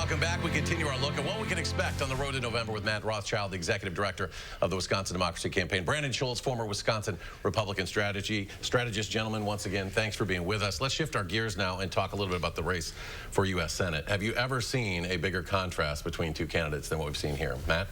welcome back. We continue our look at what we can expect on the road to November with Matt Rothschild, the executive director of the Wisconsin Democracy Campaign. Brandon Scholz, former Wisconsin Republican strategist. Gentlemen, once again, thanks for being with us. Let's shift our gears now and talk a little bit about the race for U.S. Senate. Have you ever seen a bigger contrast between two candidates than what we've seen here? Matt?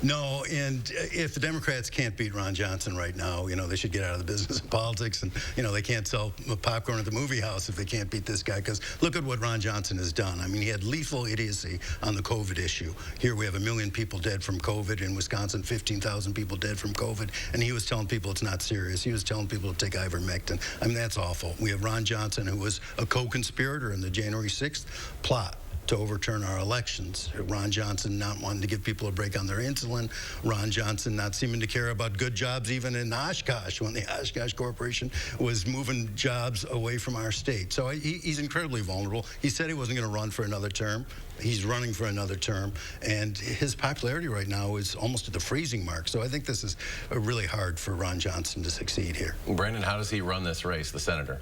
No, and if the Democrats can't beat Ron Johnson right now, they should get out of the business of politics, and, they can't sell popcorn at the movie house if they can't beat this guy, because look at what Ron Johnson has done. I mean, he had lethal idiocy on the COVID issue. Here we have 1 million people dead from COVID. In Wisconsin, 15,000 people dead from COVID. And he was telling people it's not serious. He was telling people to take ivermectin. I mean, that's awful. We have Ron Johnson, who was a co-conspirator in the January 6th plot to overturn our elections. Ron Johnson not wanting to give people a break on their insulin. Ron Johnson not seeming to care about good jobs even in Oshkosh when the Oshkosh Corporation was moving jobs away from our state. So he's incredibly vulnerable. He said he wasn't going to run for another term. He's running for another term, and his popularity right now is almost at the freezing mark. So I think this is really hard for Ron Johnson to succeed here. Brandon, how does he run this race, the senator?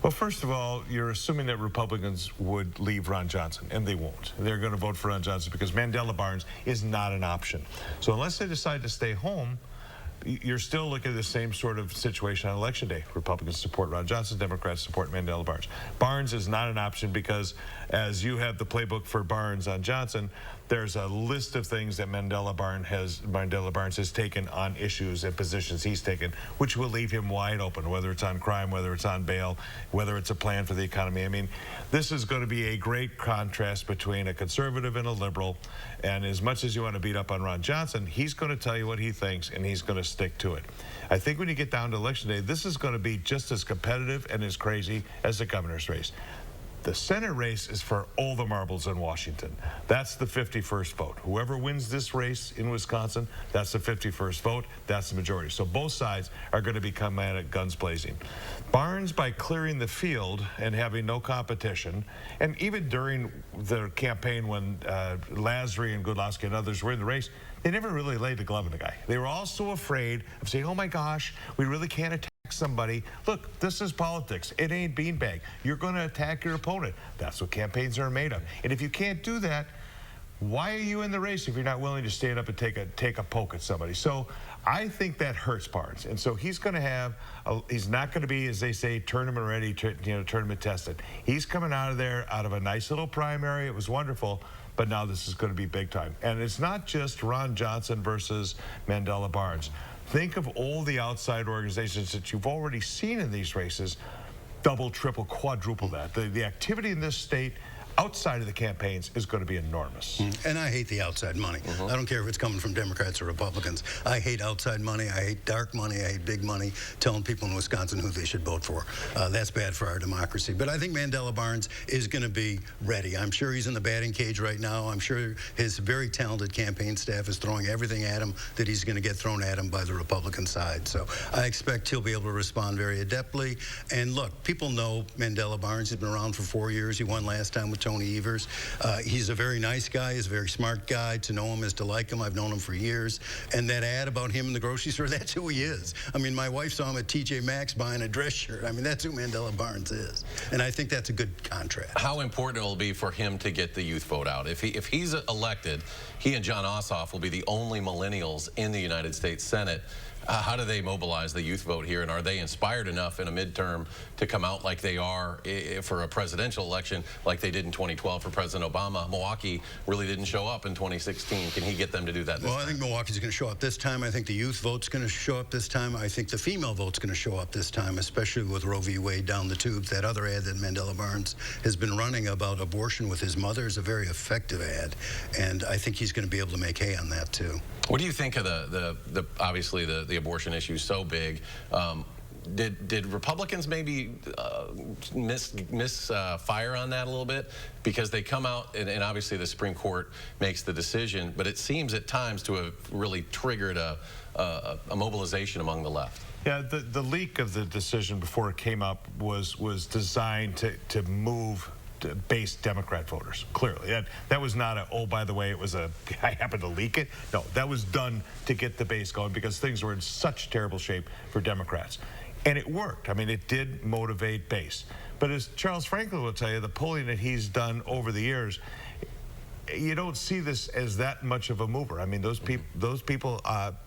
Well, first of all, you're assuming that Republicans would leave Ron Johnson, and they won't. They're going to vote for Ron Johnson because Mandela Barnes is not an option. So unless they decide to stay home, you're still looking at the same sort of situation on Election Day. Republicans support Ron Johnson, Democrats support Mandela Barnes. Barnes is not an option because, as you have the playbook for Barnes on Johnson, there's a list of things that Mandela Barnes has taken on issues and positions he's taken, which will leave him wide open, whether it's on crime, whether it's on bail, whether it's a plan for the economy. I mean, this is going to be a great contrast between a conservative and a liberal. And as much as you want to beat up on Ron Johnson, he's going to tell you what he thinks, and he's going to stick to it. I think when you get down to Election Day, this is going to be just as competitive and as crazy as the governor's race. The Senate race is for all the marbles in Washington. That's the 51st vote. Whoever wins this race in Wisconsin, that's the 51st vote. That's the majority. So both sides are going to be coming at it guns blazing. Barnes, by clearing the field and having no competition, and even during the campaign when Lasry and Gudlowski and others were in the race, they never really laid the glove on the guy. They were all so afraid of saying, oh my gosh, we really can't attack somebody. Look, this is politics. It ain't beanbag. You're going to attack your opponent. That's what campaigns are made of. And if you can't do that, why are you in the race if you're not willing to stand up and take a poke at somebody? So I think that hurts Barnes. And so he's going to have, he's not going to be, as they say, tournament ready, tournament tested. He's coming out of there out of a nice little primary. It was wonderful. But now this is going to be big time. And it's not just Ron Johnson versus Mandela Barnes. Think of all the outside organizations that you've already seen in these races, double, triple, quadruple that. The activity in this state outside of the campaigns is going to be enormous. And I hate the outside money. I don't care if it's coming from Democrats or Republicans. I hate outside money. I hate dark money. I hate big money, telling people in Wisconsin who they should vote for. That's bad for our democracy. But I think Mandela Barnes is going to be ready. I'm sure he's in the batting cage right now. I'm sure his very talented campaign staff is throwing everything at him that he's going to get thrown at him by the Republican side. So I expect he'll be able to respond very adeptly. And look, people know Mandela Barnes. He's been around for 4 years. He won last time with Tony Evers. He's a very nice guy. He's a very smart guy. To know him is to like him. I've known him for years. And that ad about him in the grocery store, that's who he is. I mean, my wife saw him at TJ Maxx buying a dress shirt. I mean, that's who Mandela Barnes is. And I think that's a good contrast. How important it will be for him to get the youth vote out. If he's elected, he and John Ossoff will be the only millennials in the United States Senate. How do they mobilize the youth vote here, and are they inspired enough in a midterm to come out like they are for a presidential election like they did in 2012 for President Obama? Milwaukee really didn't show up in 2016. Can he get them to do that this time? I think Milwaukee's going to show up this time. I think the youth vote's going to show up this time. I think the female vote's going to show up this time, especially with Roe v. Wade down the tubes. That other ad that Mandela Barnes has been running about abortion with his mother is a very effective ad, and I think he's going to be able to make hay on that too. What do you think of obviously the abortion issue is so big? Did Republicans maybe miss fire on that a little bit? Because they come out, and obviously the Supreme Court makes the decision, but it seems at times to have really triggered a mobilization among the left. Yeah, the leak of the decision before it came up was designed to move base Democrat voters, clearly. That was not a, oh, by the way, it was a, I happened to leak it. No, that was done to get the base going because things were in such terrible shape for Democrats. And it worked. I mean, it did motivate base. But as Charles Franklin will tell you, the polling that he's done over the years, you don't see this as that much of a mover. I mean, those people,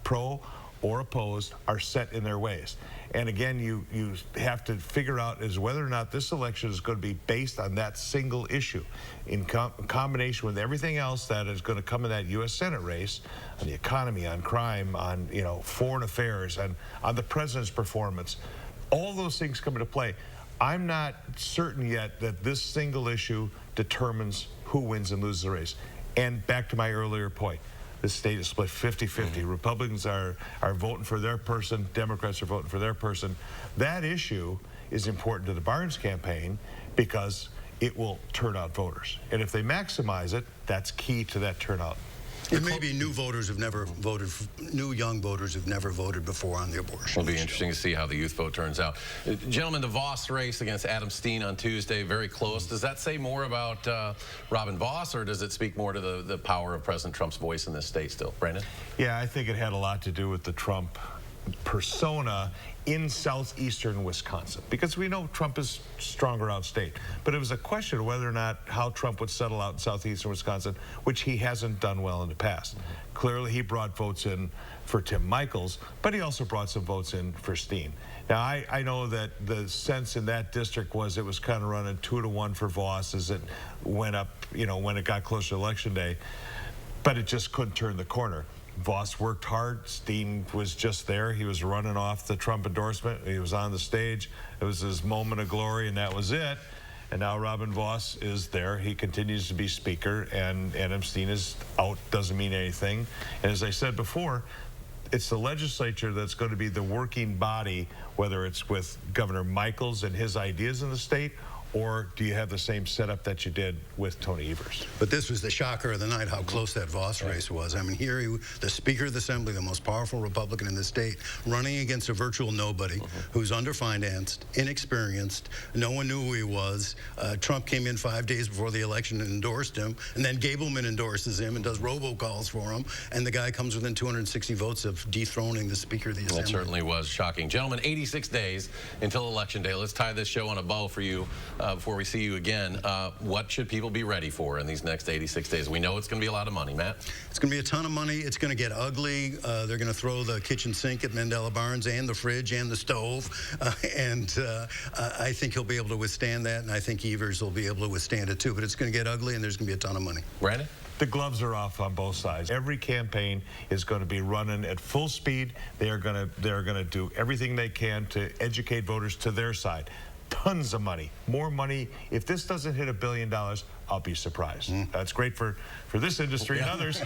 pro or opposed, are set in their ways. And again, you have to figure out is whether or not this election is going to be based on that single issue in combination with everything else that is going to come in that U.S. Senate race, on the economy, on crime, on foreign affairs, and on the president's performance. All those things come into play. I'm not certain yet that this single issue determines who wins and loses the race. And back to my earlier point, this state is split 50-50. Republicans are voting for their person, Democrats are voting for their person. That issue is important to the Barnes campaign because it will turn out voters. And if they maximize it, that's key to that turnout. It may be new voters have never voted, new young voters who've never voted before on the abortion. It'll be interesting to see how the youth vote turns out. Gentlemen, the Voss race against Adam Steen on Tuesday, very close. Does that say more about Robin Voss, or does it speak more to the power of President Trump's voice in this state still? Brandon? Yeah, I think it had a lot to do with the Trump persona in southeastern Wisconsin, because we know Trump is stronger outstate. But it was a question of whether or not how Trump would settle out in southeastern Wisconsin, which he hasn't done well in the past. Clearly, he brought votes in for Tim Michels, but he also brought some votes in for Steen. Now, I know that the sense in that district was it was kind of running 2-1 for Voss as it went up, when it got closer to Election Day, but it just couldn't turn the corner. Voss worked hard. Steen was just there. He was running off the Trump endorsement. He was on the stage. It was his moment of glory, and that was it. And now Robin Voss is there. He continues to be Speaker, and Adam Steen is out. Doesn't mean anything. And as I said before, it's the legislature that's going to be the working body, whether it's with Governor Michels and his ideas in the state, or do you have the same setup that you did with Tony Evers? But this was the shocker of the night, how close that Voss race was. I mean, here, the Speaker of the Assembly, the most powerful Republican in the state, running against a virtual nobody who's underfinanced, inexperienced, no one knew who he was. Trump came in 5 days before the election and endorsed him, and then Gableman endorses him and does robocalls for him, and the guy comes within 260 votes of dethroning the Speaker of the Assembly. That certainly was shocking. Gentlemen, 86 days until Election Day. Let's tie this show on a bow for you. Before we see you again, what should people be ready for in these next 86 days? We know it's going to be a lot of money, Matt. It's going to be a ton of money. It's going to get ugly. They're going to throw the kitchen sink at Mandela Barnes and the fridge and the stove. I think he'll be able to withstand that, and I think Evers will be able to withstand it too. But it's going to get ugly, and there's going to be a ton of money. Brandon? The gloves are off on both sides. Every campaign is going to be running at full speed. They're going to do everything they can to educate voters to their side. Tons of money, more money. If this doesn't hit $1 billion, I'll be surprised. That's great for this industry and others,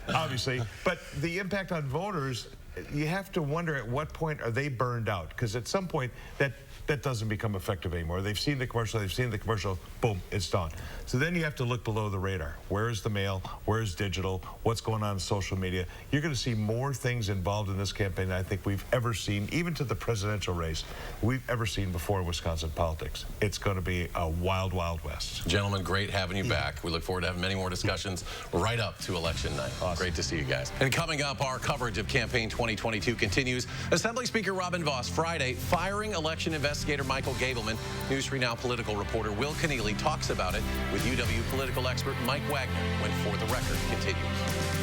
obviously. But the impact on voters, you have to wonder at what point are they burned out? Because at some point, that doesn't become effective anymore. They've seen the commercial, boom, it's done. So then you have to look below the radar. Where is the mail? Where is digital? What's going on social media? You're going to see more things involved in this campaign than I think we've ever seen, even to the presidential race, we've ever seen before in Wisconsin politics. It's going to be a wild, wild west. Gentlemen, great having you back. We look forward to having many more discussions right up to Election night. Awesome. Great to see you guys. And coming up, our coverage of Campaign 2022 continues. Assembly Speaker Robin Voss Friday firing election investigator Michael Gableman. News 3 Now political reporter Will Keneally talks about it with UW political expert Mike Wagner when For the Record continues.